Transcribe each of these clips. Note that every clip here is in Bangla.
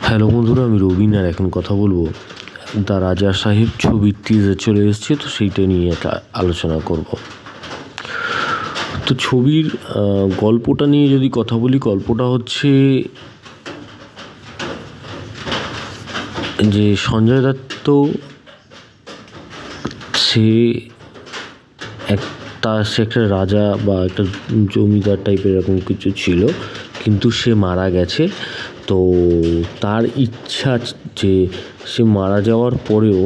হ্যালো বন্ধুরা, আমি রবিন আর এখন কথা বলবো দ্য রাজা সাহেব ছবির টিজার চলে এসেছে, তো সেইটা নিয়ে একটা আলোচনা করব। তো ছবির গল্পটা নিয়ে যদি কথা বলি, গল্পটা হচ্ছে যে সঞ্জয় দত্ত সে একটা রাজা বা একটা জমিদার টাইপের এরকম কিছু ছিল, কিন্তু সে মারা গেছে। তো তার ইচ্ছা যে সে মারা যাওয়ার পরেও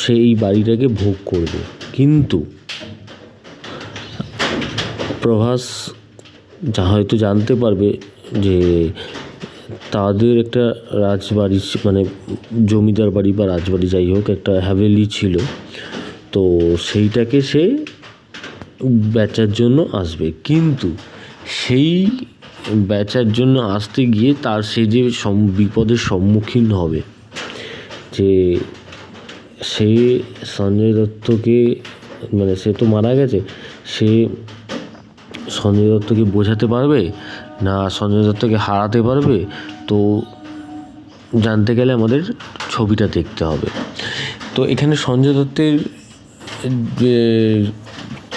সে এই বাড়িটাকে ভোগ করবে, কিন্তু প্রভাস হয়তো জানতে পারবে যে তাদের একটা রাজবাড়ি, মানে জমিদার বাড়ি বা রাজবাড়ি যাই হোক, একটা হাভেলি ছিল। তো সেইটাকে সে বেচার জন্য আসবে, কিন্তু সেই বেচার জন্য আসতে গিয়ে তার সে যে বিপদের সম্মুখীন হবে, যে সে সঞ্জয় দত্তকে, মানে সে তো মারা গেছে, সে সঞ্জয় দত্তকে বোঝাতে পারবে না সঞ্জয় দত্তকে হারাতে পারবে। তো জানতে গেলে আমাদের ছবিটা দেখতে হবে। তো এখানে সঞ্জয় দত্তের যে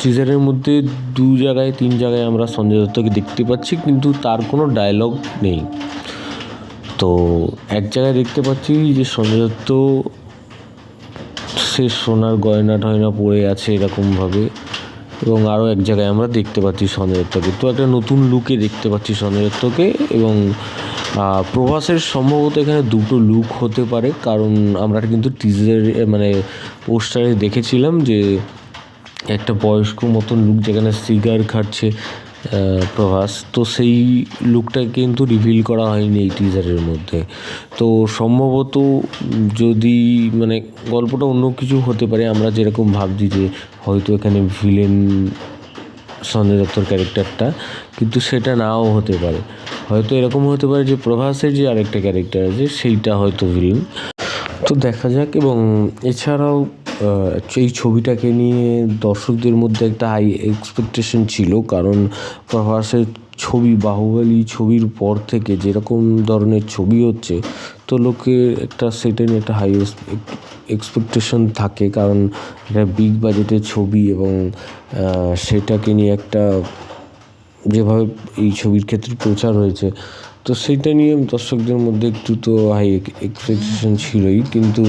টিজারের মধ্যে 3 জায়গায় আমরা সঞ্জয় দত্তকে দেখতে পাচ্ছি, কিন্তু তার কোনো ডায়লগ নেই। তো এক জায়গায় দেখতে পাচ্ছি যে সঞ্জয় দত্ত সে সোনার গয়না টয়না পরে আছে এরকমভাবে, এবং আরও এক জায়গায় আমরা দেখতে পাচ্ছি সঞ্জয় দত্তকে। তো একটা নতুন লুকে দেখতে পাচ্ছি সঞ্জয় দত্তকে, এবং প্রভাসের সম্ভবত এখানে 2টো লুক হতে পারে, কারণ আমরা কিন্তু টিজারে মানে পোস্টারে দেখেছিলাম যে একটা বয়স্ক মতন লুক যেখানে সিগার খাচ্ছে প্রভাস, তো সেই লুকটা কিন্তু রিভিল করা হয়নি এই টিজারের মধ্যে। তো সম্ভবত যদি মানে গল্পটা অন্য কিছু হতে পারে, আমরা যেরকম ভাবছি যে হয়তো এখানে ভিলেন সঞ্জয় দত্তর ক্যারেক্টারটা, কিন্তু সেটা নাও হতে পারে। হয়তো এরকম হতে পারে যে প্রভাসের যে আরেকটা ক্যারেক্টার আছে সেইটা হয়তো ভিলেন। তো দেখা যাক। এবং এছাড়াও এই ছবিটাকে নিয়ে দর্শকদের মধ্যে একটা হাই এক্সপেকটেশন ছিল, কারণ প্রভাসের ছবি, বাহুবলী ছবির পর থেকে যেরকম ধরনের ছবি হচ্ছে, তো লোকের একটা সেটা নিয়ে একটা হাই এক্সপেকটেশন থাকে, কারণ এটা বিগ বাজেটের ছবি, এবং সেটাকে নিয়ে একটা যেভাবে এই ছবির ক্ষেত্রে প্রচার হয়েছে, তো সেইটা নিয়ে দর্শকদের মধ্যে একটু তো হাই এক্সপেকটেশন ছিলই। কিন্তু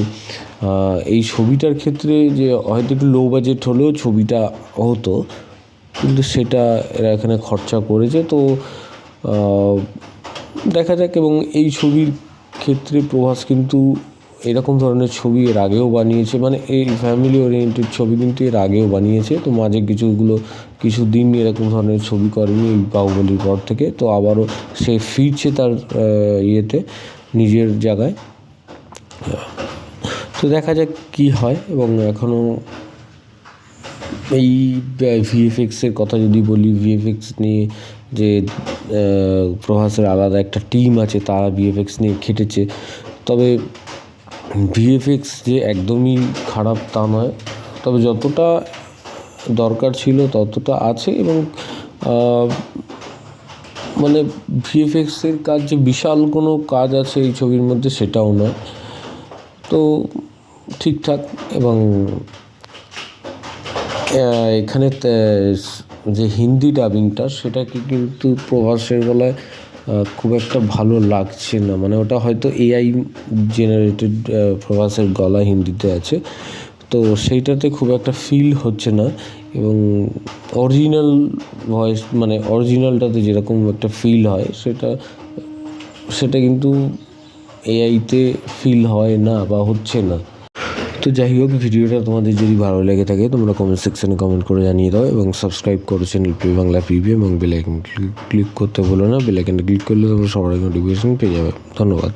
এই ছবিটার ক্ষেত্রে যে হয়তো একটু লো বাজেট হলেও ছবিটা হতো, কিন্তু সেটা এরা এখানে খরচা করেছে। তো দেখা যাক। এবং এই ছবির ক্ষেত্রে প্রভাস কিন্তু এরকম ধরনের ছবি এর আগেও বানিয়েছে, মানে এই ফ্যামিলি ওরিয়েন্টেড ছবি কিন্তু এর আগেও বানিয়েছে। তো মাঝে কিছুদিন এরকম ধরনের ছবি করেনি এই বাহুবলীর পর থেকে, তো আবারও সে ফিরছে তার নিজের জায়গায়। তো দেখা যাক কী হয়। এবং এখনও এই ভিএফএক্সের কথা যদি বলি, ভিএফএক্স নিয়ে যে প্রভাসের আলাদা একটা টিম আছে, তারা ভিএফএক্স নিয়ে খেটেছে। তবে ভিএফএক্স যে একদমই খারাপ তা নয়, তবে যতটা দরকার ছিল ততটা আছে। এবং মানে ভিএফএক্সের কাজ যে বিশাল কোনো কাজ আছে এই ছবির মধ্যে সেটাও নয়, তো ঠিকঠাক। এবং এখানে যে হিন্দি ডাবিংটা, সেটাকে কিন্তু প্রভাসের গলায় খুব একটা ভালো লাগছে না, মানে ওটা হয়তো এআই জেনারেটেড প্রভাসের গলা হিন্দিতে আছে, তো সেইটাতে খুব একটা ফিল হচ্ছে না। এবং অরিজিনাল ভয়েস, মানে অরিজিনালটাতে যেরকম একটা ফিল হয় সেটা কিন্তু এআইতে ফিল হয় না বা হচ্ছে না। তো যাই হোক, ভিডিওটা তোমাদের যদি ভালো লেগে থাকে তোমরা কমেন্ট সেকশানে কমেন্ট করে জানিয়ে দাও, এবং সাবস্ক্রাইব করো চ্যানেল প্রিয় বাংলা প্রিভিউ, এবং বেল আইকন ক্লিক করতে ভুলো না। বেল আইকনটা ক্লিক করলে তোমরা সবার আগে নোটিফিকেশন পেয়ে যাবে। ধন্যবাদ।